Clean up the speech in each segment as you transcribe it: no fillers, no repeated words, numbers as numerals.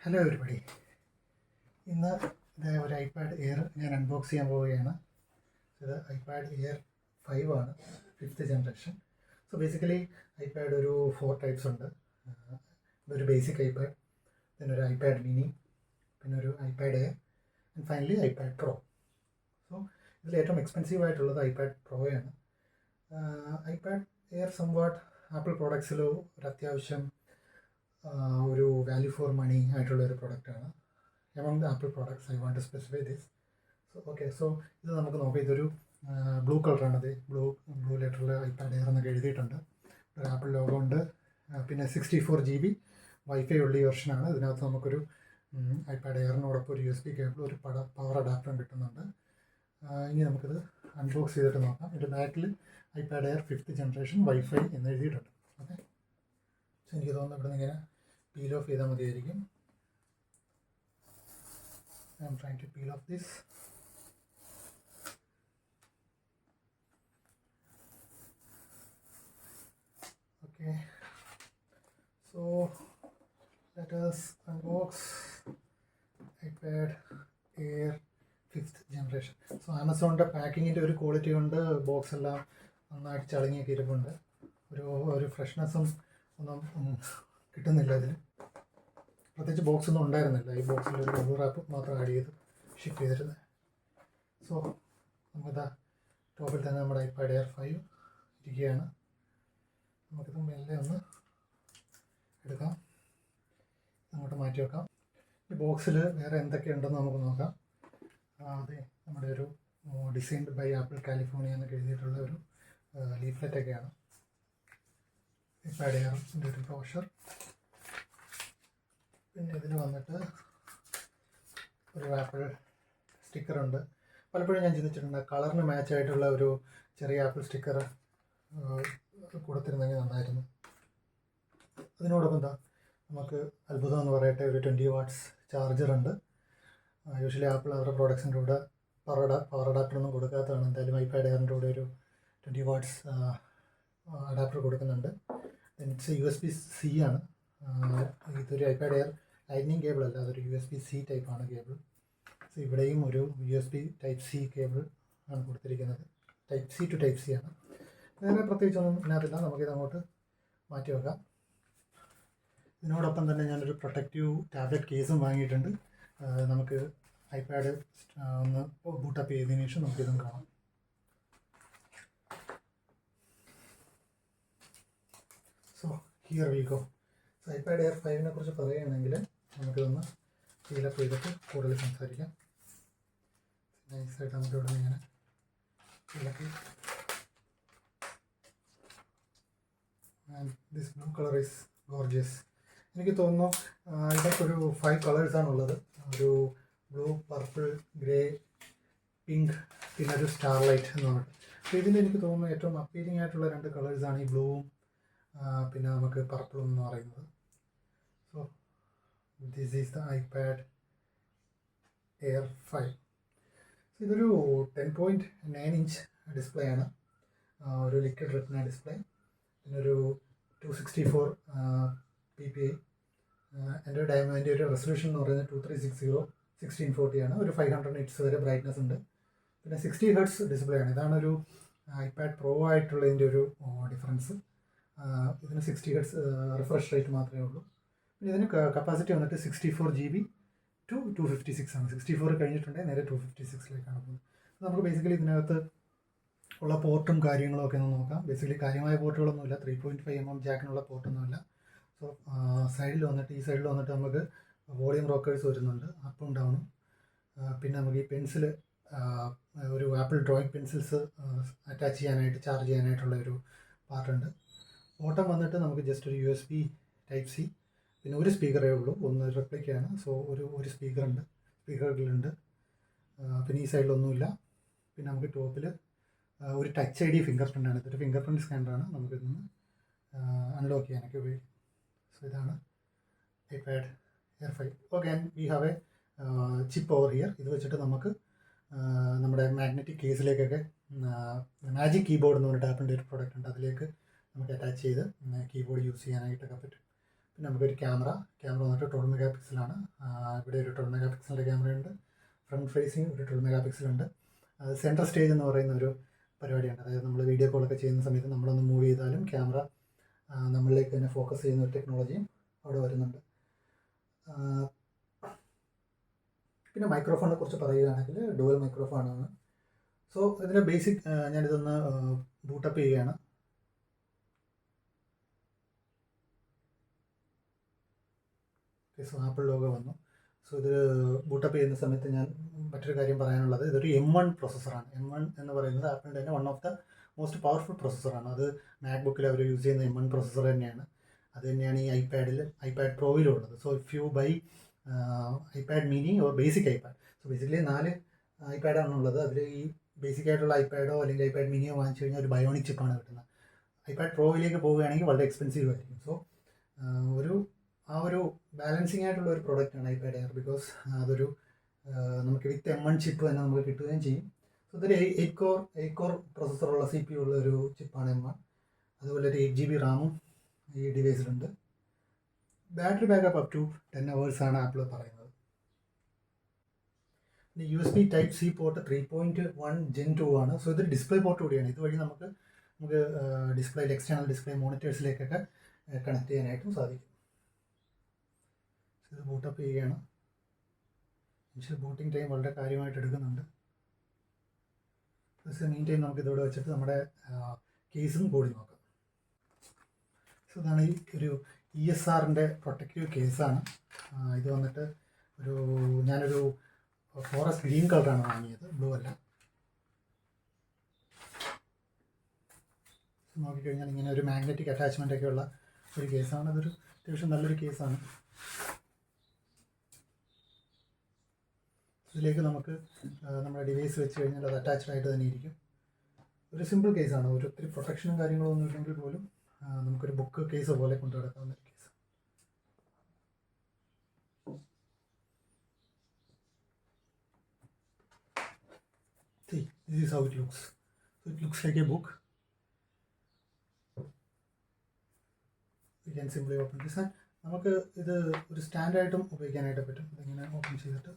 Hello everybody. ഇന്ന് ഇത് ഒരു ഐപാഡ് എയർ ഞാൻ അൺബോക്സ് ചെയ്യാൻ പോവുകയാണ്. ഇത് ഐപാഡ് എയർ 5 ആണ്, 5th generation. So basically iPad ഒരു 4 ടൈപ്സ് ഉണ്ട്. ഒരു ബേസിക് ഐപാഡ്, പിന്നെ ഒരു ഐപാഡ് മിനി, പിന്നെ ഒരു iPad Air, and finally iPad Pro. So ഇതിൽ ഏറ്റവും എക്സ്പെൻസീവ് ആയിട്ടുള്ളത് ഐപാഡ് പ്രോയാണ്. ഐപാഡ് എയർ സംവാട്ട് ആപ്പിൾ പ്രോഡക്ട്സിൽ ഒരു അത്യാവശ്യം ഒരു വാല്യൂ ഫോർ മണി ആയിട്ടുള്ള ഒരു പ്രൊഡക്റ്റാണ്. Among the Apple products I want to specify this. So ഇത് നമുക്ക് നോക്കാം. ഇതൊരു ബ്ലൂ കളറാണത്. ബ്ലൂ ലെറ്ററിൽ ഐപാഡ് എയർ എന്നൊക്കെ എഴുതിയിട്ടുണ്ട്. ഒരു ആപ്പിൾ ലോഗോ ഉണ്ട്. പിന്നെ 64 GB വൈഫൈ ഉള്ള വെർഷനാണ്. ഇതിനകത്ത് നമുക്കൊരു ഐപാഡ് എയറിനോടൊപ്പം ഒരു USB കേബിൾ, ഒരു പവർ അഡാപ്റ്ററും കിട്ടുന്നുണ്ട്. ഇനി നമുക്കിത് അൺബോക്സ് ചെയ്തിട്ട് നോക്കാം. ഇതിൻ്റെ ബാക്കിൽ iPad air 5th generation wifi എന്ന് എഴുതിയിട്ടുണ്ട്. ഓക്കെ, സോ എനിക്ക് തോന്നുന്നു ഇവിടെ നിന്ന് ഇങ്ങനെ പീൽ ഓഫ് ചെയ്താൽ മതിയായിരിക്കും. I am trying to peel off this. Okay, so let us unbox iPad Air 5th generation. So ആമസോണിൻ്റെ പാക്കിങ്ങിൻ്റെ ഒരു ക്വാളിറ്റി കൊണ്ട് ബോക്സ് എല്ലാം നന്നായിട്ട് ചളങ്ങിയൊക്കെ ഇരിപ്പുണ്ട്. ഒരു ഫ്രഷ്നെസ്സും ഒന്നും കിട്ടുന്നില്ല ഇതിൽ. പ്രത്യേകിച്ച് ബോക്സ് ഒന്നും ഉണ്ടായിരുന്നില്ല. ഈ ബോക്സിൽ ഒരു ബബിൾ റാപ്പ് മാത്രം ആഡ് ചെയ്ത് ഷിപ്പ് ചെയ്തിരുന്നത്. സോ നമുക്കിതാ ടോപ്പിൽ തന്നെ നമ്മുടെ ഐപാഡ് എയർ 5 ഇരിക്കുകയാണ്. നമുക്കിത് മെല്ലെ ഒന്ന് എടുക്കാം, അങ്ങോട്ട് മാറ്റി വെക്കാം. ഈ ബോക്സിൽ വേറെ എന്തൊക്കെയുണ്ടെന്ന് നമുക്ക് നോക്കാം. അതെ, നമ്മുടെ ഒരു ഡിസൈൻഡ് ബൈ ആപ്പിൾ കാലിഫോർണിയ എന്നൊക്കെ എഴുതിയിട്ടുള്ള ഒരു ലീഫ്ലെറ്റൊക്കെയാണ്. ഐപാഡ് എയറിൻ്റെ ഒരു ബ്രോഷർ. പിന്നെ ഇതിൽ വന്നിട്ട് ഒരു ആപ്പിൾ സ്റ്റിക്കറുണ്ട്. പലപ്പോഴും ഞാൻ ചിന്തിച്ചിട്ടുണ്ട് കളറിന് മാച്ചായിട്ടുള്ള ഒരു ചെറിയ ആപ്പിൾ സ്റ്റിക്കർ കൊടുത്തിരുന്നെങ്കിൽ നന്നായിരുന്നു. അതിനോടൊപ്പം എന്താ നമുക്ക് അത്ഭുതം എന്ന് പറയട്ടെ, ഒരു 20 watts ചാർജറുണ്ട്. യൂഷ്വലി ആപ്പിൾ അവരുടെ പ്രോഡക്ട്സിൻ്റെ കൂടെ പവർ അഡാപ്റ്ററൊന്നും കൊടുക്കാത്തതാണ്. എന്തായാലും ഐപാഡ് എയറിൻ്റെ കൂടെ ഒരു 20 watts അഡാപ്റ്റർ കൊടുക്കുന്നുണ്ട്. ഇറ്റ്സ് USB-C ആണ്. ഇതൊരു ഐപാഡ് എയർ ലൈറ്റ്നിങ് കേബിൾ അല്ല, അതൊരു USB-C ടൈപ്പാണ് കേബിൾ. സോ ഇവിടെയും ഒരു USB Type-C കേബിൾ ആണ് കൊടുത്തിരിക്കുന്നത്. Type-C to Type-C ആണ്. വേറെ പ്രത്യേകിച്ചൊന്നും ഇതിനകത്തില്ല. നമുക്കിത് അങ്ങോട്ട് മാറ്റി വെക്കാം. ഇതിനോടൊപ്പം തന്നെ ഞാനൊരു പ്രൊട്ടക്റ്റീവ് ടാബ്ലറ്റ് കേസും വാങ്ങിയിട്ടുണ്ട്. നമുക്ക് ഐപാഡ് ഒന്ന് ബൂട്ടപ്പ് ചെയ്തതിനു ശേഷം നമുക്കിതും കാണാം. So here we go. So iPad Air 5നെ കുറിച്ച് പറയുകയാണെങ്കിൽ നമുക്കിതൊന്ന് ഫീലപ്പ് ചെയ്തിട്ട് കൂടുതൽ സംസാരിക്കാം. നൈസായിട്ട് നമുക്ക് ഇവിടെ നിന്ന് ഇങ്ങനെ ഫീലപ്പ് ചെയ്ത്. And this blue colour is gorgeous. എനിക്ക് തോന്നുന്നു ഇതൊക്കെ ഒരു 5 കളേഴ്സാണുള്ളത്. ഒരു ബ്ലൂ, പർപ്പിൾ, ഗ്രേ, പിങ്ക്, പിന്നെ ഒരു സ്റ്റാർലൈറ്റ് എന്ന് പറഞ്ഞിട്ട്. അപ്പോൾ ഇതിൽ എനിക്ക് തോന്നുന്നു ഏറ്റവും അപ്പീലിംഗ് ആയിട്ടുള്ള 2 കളേഴ്സാണ് ഈ ബ്ലൂവും പിന്നെ നമുക്ക് പർപ്പിളും എന്ന് പറയുന്നത്. So this is the iPad air 5. So ഇതൊരു 10.9 inch ഡിസ്പ്ലേ ആണ്. ഒരു ലിക്വിഡ് റെറ്റിന ഡിസ്പ്ലേ, പിന്നെ ഒരു 264 ppi. എൻ്റെ ഒരു റെസൊല്യൂഷൻ എന്ന് പറയുന്നത് 2360 1640 ആണ്. ഒരു 500 nits വരെ ബ്രൈറ്റ്നസ് ഉണ്ട്. പിന്നെ 60 Hz ഡിസ്പ്ലേ ആണ്. ഇതാണൊരു ഐപാഡ് പ്രോ ആയിട്ടുള്ളതിൻ്റെ ഒരു ഡിഫറൻസ്. ഇതിന് 60 Hz റിഫ്രഷ് റേറ്റ് മാത്രമേ ഉള്ളൂ. പിന്നെ ഇതിന് കപ്പാസിറ്റി വന്നിട്ട് 64 GB to 256 ആണ്. 64 കഴിഞ്ഞിട്ടുണ്ടെങ്കിൽ നേരെ 256ലേക്കാണ് പോകുന്നത്. നമുക്ക് ബേസിക്കലി ഇതിനകത്ത് ഉള്ള പോർട്ടും കാര്യങ്ങളും ഒക്കെ ഒന്ന് നോക്കാം. ബേസിക്കലി കാര്യമായ പോർട്ടുകളൊന്നുമില്ല. 3.5mm ജാക്കിനുള്ള പോർട്ടൊന്നുമില്ല. സോ സൈഡിൽ വന്നിട്ട് ഈ സൈഡിൽ വന്നിട്ട് നമുക്ക് വോളിയം റോക്കേഴ്സ് വരുന്നുണ്ട്, അപ്പും ഡൗണും. പിന്നെ നമുക്ക് ഈ പെൻസിൽ, ഒരു ആപ്പിൾ ഡ്രോയിങ് പെൻസിൽസ് അറ്റാച്ച് ചെയ്യാനായിട്ട്, ചാർജ് ചെയ്യാനായിട്ടുള്ള ഒരു പാർട്ടുണ്ട്. ബോട്ടം വന്നിട്ട് നമുക്ക് ജസ്റ്റ് ഒരു USB Type-C, പിന്നെ ഒരു സ്പീക്കറേ ഉള്ളൂ, ഒന്ന് റെപ്ലിക്കയാണ്. സോ ഒരു സ്പീക്കറുകളുണ്ട്. പിന്നെ ഈ സൈഡിലൊന്നുമില്ല. പിന്നെ നമുക്ക് ടോപ്പിൽ ഒരു ടച്ച് ID ഫിംഗർ പ്രിൻ്റാണ്. ഇതൊരു ഫിംഗർ പ്രിൻറ്റ് സ്കാനറാണ്. നമുക്കിതൊന്ന് അൺലോക്ക് ചെയ്യാനൊക്കെ ഉപയോഗിക്കും. സോ ഇതാണ് iPad air 5. Okay, and we have A chip over here. ഇത് വെച്ചിട്ട് നമുക്ക് നമ്മുടെ മാഗ്നറ്റിക് കേസിലേക്കൊക്കെ മാജിക് കീബോർഡ് എന്ന് പറഞ്ഞിട്ട് ആപ്പിളിൻ്റെ ഒരു പ്രോഡക്റ്റ് ഉണ്ട്, അതിലേക്ക് നമുക്ക് അറ്റാച്ച് ചെയ്ത് കീബോർഡ് യൂസ് ചെയ്യാനായിട്ടൊക്കെ പറ്റും. പിന്നെ നമുക്കൊരു ക്യാമറ വന്നിട്ട് 12 മെഗാ പിക്സലാണ്. ഇവിടെ ഒരു 12 മെഗാ പിക്സലിൻ്റെ ക്യാമറയുണ്ട്. ഫ്രണ്ട് ഫേസിങ് ഒരു 12 മെഗാ പിക്സലുണ്ട്. സെൻട്രൽ സ്റ്റേജ് എന്ന് പറയുന്ന ഒരു പരിപാടിയുണ്ട്. അതായത് നമ്മൾ വീഡിയോ കോളൊക്കെ ചെയ്യുന്ന സമയത്ത് നമ്മളൊന്ന് മൂവ് ചെയ്താലും ക്യാമറ നമ്മളിലേക്ക് തന്നെ ഫോക്കസ് ചെയ്യുന്ന ഒരു ടെക്നോളജിയും അവിടെ വരുന്നുണ്ട്. പിന്നെ മൈക്രോഫോണിനെ കുറിച്ച് പറയുകയാണെങ്കിൽ ഡുവൽ മൈക്രോഫോണാണ്. സോ ഇതിൻ്റെ ബേസിക് ഞാനിതൊന്ന് ബൂട്ടപ്പ് ചെയ്യുകയാണ്. സോ ആപ്പിൾ ലോഗോ വന്നു. സോ ഇത് ബൂട്ടപ്പ് ചെയ്യുന്ന സമയത്ത് ഞാൻ മറ്റൊരു കാര്യം പറയാനുള്ളത്, ഇതൊരു M1 പ്രോസസ്സറാണ്. M1 എന്ന് പറയുന്നത് ആപ്പിളിൻ്റെ തന്നെ one of the most powerful പ്രോസസ്സറാണ്. അത് മാക്ബുക്കിൽ അവർ യൂസ് ചെയ്യുന്ന M1 പ്രോസസ്സർ തന്നെയാണ്. അത് തന്നെയാണ് ഈ ഐപാഡ് പ്രോയിലും ഉള്ളത്. So if you buy iPad mini or basic iPad, so basically 4 ഐപാഡാണുള്ളത്. അതിൽ ഈ ബേസിക് ആയിട്ടുള്ള ഐപാഡോ അല്ലെങ്കിൽ ഐപാഡ് മിനിയോ വാങ്ങിച്ചു കഴിഞ്ഞാൽ ഒരു ബയോണിക് ചിപ്പാണ് കിട്ടുന്നത്. ഐപാഡ് പ്രോയിലേക്ക് പോവുകയാണെങ്കിൽ വളരെ എക്സ്പെൻസീവ് ആയിരിക്കും. സോ ഒരു ബാലൻസിങ് ആയിട്ടുള്ള ഒരു പ്രോഡക്റ്റാണ് ഐപാഡ് എയർ. ബിക്കോസ് അതൊരു നമുക്ക് വിത്ത് M1 ചിപ്പ് തന്നെ നമുക്ക് കിട്ടുകയും ചെയ്യും. സോ ഇതൊരു 8 കോർ പ്രോസസ്സറുള്ള CPU ഉള്ള ഒരു ചിപ്പാണ് M1. അതുപോലെ ഒരു 8 GB റാമും ഈ ഡിവൈസിലുണ്ട്. Battery backup up to 10 hours ആണ് ആപ്പിൾ പറയുന്നത്. പിന്നെ USB Type-C പോർട്ട് 3.1 Gen 2 ആണ്. സോ ഇതൊരു ഡിസ്പ്ലേ പോർട്ട് കൂടിയാണ്. ഇതുവഴി നമുക്ക് ഡിസ്പ്ലേയിൽ എക്സ്റ്റേണൽ ഡിസ്പ്ലേ മോണിറ്റേഴ്സിലേക്കൊക്കെ കണക്ട് ചെയ്യാനായിട്ടും സാധിക്കും. ഇത് ബൂട്ടപ്പ് ചെയ്യുകയാണ്. ഇനിഷ്യൽ ബൂട്ടിംഗ് ടൈം വളരെ കാര്യമായിട്ട് എടുക്കുന്നുണ്ട്. മീൻ ടൈം നമുക്ക് ഇതോടെ വെച്ചിട്ട് നമ്മുടെ കേസും കൂടി നോക്കാം. സോ ഇതാണ് ഈ ഒരു ESRൻ്റെ പ്രൊട്ടക്റ്റീവ് കേസാണ്. ഇത് വന്നിട്ട് ഞാനൊരു ഫോറസ്റ്റ് ഗ്രീൻ കളറാണ് വാങ്ങിയത്, ബ്ലൂ അല്ല. നോക്കിക്കഴിഞ്ഞാൽ ഇങ്ങനെ ഒരു മാഗ്നറ്റിക് അറ്റാച്ച്മെൻ്റ് ഒക്കെ ഉള്ള ഒരു കേസാണ്. അതൊരു അത്യാവശ്യം നല്ലൊരു കേസാണ്. ഇതിലേക്ക് നമുക്ക് നമ്മുടെ ഡിവൈസ് വെച്ച് കഴിഞ്ഞാൽ അത് അറ്റാച്ച്ഡ് ആയിട്ട് തന്നെ ഇരിക്കും. ഒരു സിമ്പിൾ കേസാണ്. ഒത്തിരി പ്രൊട്ടക്ഷനും കാര്യങ്ങളോ ഒന്നും ഇല്ലെങ്കിൽ പോലും നമുക്കൊരു ബുക്ക് കേസ് പോലെ കൊണ്ടു നടക്കാവുന്ന ഒരു case. See, this is how it looks. So it looks like a book. We can simply open this and നമുക്ക് ഇത് ഒരു സ്റ്റാൻഡായിട്ടും ഉപയോഗിക്കാനായിട്ട് പറ്റും. ഇതിങ്ങനെ ഓപ്പൺ ചെയ്തിട്ട്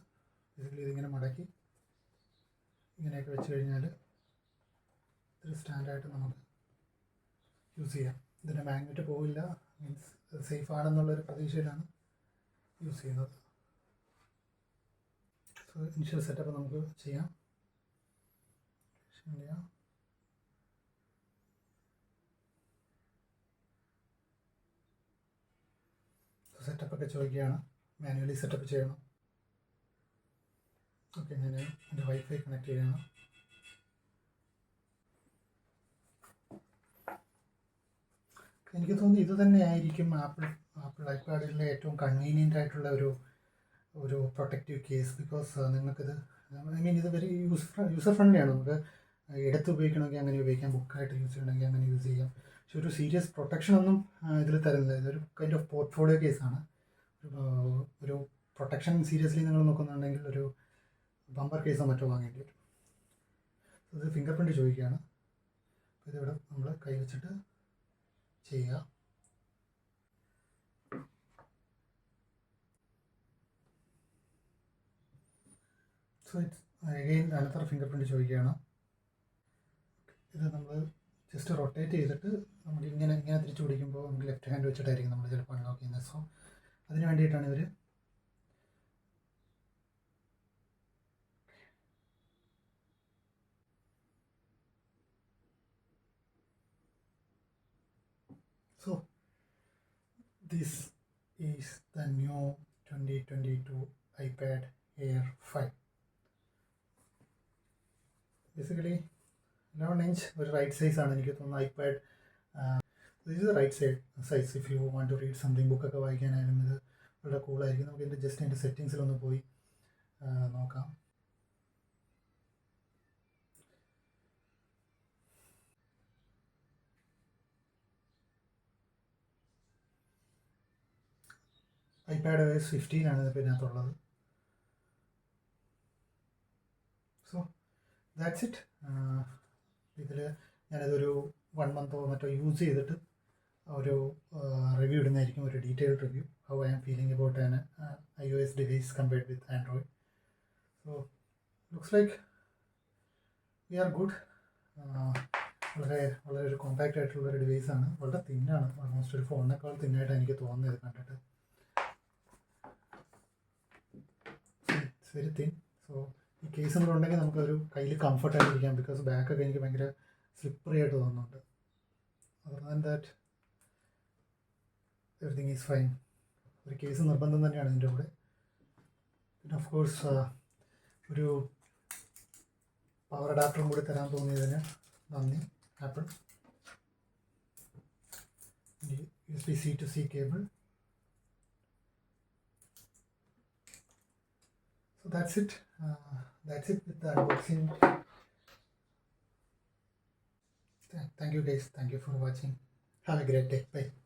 ബേസിക്കലി ഇതിങ്ങനെ മടക്കി ഇങ്ങനെയൊക്കെ വെച്ച് കഴിഞ്ഞാൽ ഒരു സ്റ്റാൻഡായിട്ട് നമുക്ക് യൂസ് ചെയ്യാം. ഇതിൻ്റെ മാഗ്നറ്റ് പോവില്ല, മീൻസ് സേഫ് ആണെന്നുള്ളൊരു പ്രതീക്ഷയിലാണ് യൂസ് ചെയ്യുന്നത്. സോ ഇനിഷ്യൽ സെറ്റപ്പ് നമുക്ക് ചെയ്യാം. സെറ്റപ്പൊക്കെ ചോദിക്കുകയാണ്, മാനുവലി സെറ്റപ്പ് ചെയ്യണം. ഓക്കെ, ഞാൻ എൻ്റെ വൈഫൈ കണക്ട് ചെയ്യണം. എനിക്ക് തോന്നുന്നു ഇത് തന്നെയായിരിക്കും ആപ്പിൾ ഐപാഡിലെ ഏറ്റവും കൺവീനിയൻ്റ് ആയിട്ടുള്ള ഒരു പ്രൊട്ടക്റ്റീവ് കേസ്. ബിക്കോസ് നിങ്ങൾക്കിത് ഇത് വെരി യൂസർ ഫ്രണ്ട്ലിയാണ്. നമുക്ക് എടുത്ത് ഉപയോഗിക്കണമെങ്കിൽ അങ്ങനെ ഉപയോഗിക്കാം, ബുക്കായിട്ട് യൂസ് ചെയ്യണമെങ്കിൽ അങ്ങനെ യൂസ് ചെയ്യാം. പക്ഷെ ഒരു സീരിയസ് പ്രൊട്ടക്ഷൻ ഒന്നും ഇതിൽ തരുന്നില്ല. ഇതൊരു കൈൻഡ് ഓഫ് പോർട്ട്ഫോളിയോ കേസാണ്. ഒരു പ്രൊട്ടക്ഷൻ സീരിയസ്ലി നിങ്ങൾ നോക്കുന്നുണ്ടെങ്കിൽ ഒരു ബമ്പർ കേസോ മറ്റോ വാങ്ങേണ്ടി വരും. ഇത് ഫിംഗർ പ്രിൻറ്റ് ചോദിക്കുകയാണ്. ഇതിവിടെ നമ്മൾ കൈ വെച്ചിട്ട് ചെയ്യുക. So it's again another finger print ചോദിക്കുകയാണ്. ഇത് നമ്മൾ ജസ്റ്റ് റൊട്ടേറ്റ് ചെയ്തിട്ട് നമ്മൾ ഇങ്ങനെ തിരിച്ചു പിടിക്കുമ്പോൾ നമുക്ക് ലെഫ്റ്റ് ഹാൻഡ് വെച്ചിട്ടായിരിക്കും നമ്മൾ ചിലപ്പോൾ അൺലോക്ക് ചെയ്യുന്നത്. സോ അതിന് വേണ്ടിയിട്ടാണ് ഇവർ So this is the new 2022 iPad Air 5. Basically 11-inch ഒരു റൈറ്റ് സൈസ് ആണ് എനിക്ക് തോന്നുന്നു iPad. This is right size if you want to read something, ബുക്കൊക്കെ വായിക്കാനായാലും ഇത് വളരെ കൂളായിരിക്കും. നമുക്ക് ഇതിൻ്റെ ജസ്റ്റ് എൻ്റെ സെറ്റിങ്സിലൊന്ന് പോയി നോക്കാം. ഐപാഡ് OS 15 ആണ് ഇപ്പോൾ ഇതിനകത്തുള്ളത്. So that's it. ഇതിൽ ഞാനതൊരു 1 month മറ്റോ യൂസ് ചെയ്തിട്ട് ഒരു റിവ്യൂ ഇടുന്നതായിരിക്കും, ഒരു detailed review, how I am feeling about an iOS device compared with Android. So looks like we are good. വളരെ വളരെ ഒരു കോമ്പാക്റ്റ് ആയിട്ടുള്ള ഒരു ഡിവൈസാണ്, വളരെ തിന്നാണ്, ഓൾമോസ്റ്റ് ഒരു ഫോണിനേക്കാൾ തിന്നായിട്ട് എനിക്ക് തോന്നുന്നത് കണ്ടിട്ട്. It's very thin. സോ ഈ കേസും കൂടെ ഉണ്ടെങ്കിൽ നമുക്കൊരു കയ്യിൽ കംഫർട്ടായിട്ടിരിക്കാം, ബിക്കോസ് ബാക്കൊക്കെ എനിക്ക് ഭയങ്കര സ്ലിപ്പറി ആയിട്ട് തോന്നുന്നുണ്ട്. Other than that everything is fine. ഒരു കേസ് നിർബന്ധം തന്നെയാണ് ഇതിൻ്റെ കൂടെ. പിന്നെ ഓഫ് കോഴ്സ് ഒരു പവർ അഡാപ്റ്ററും കൂടി തരാൻ തോന്നിയതിന് നന്ദി apple. USB-C to C cable. So that's it. That's it with the unboxing. Thank you guys. Thank you for watching. Have a great day. Bye.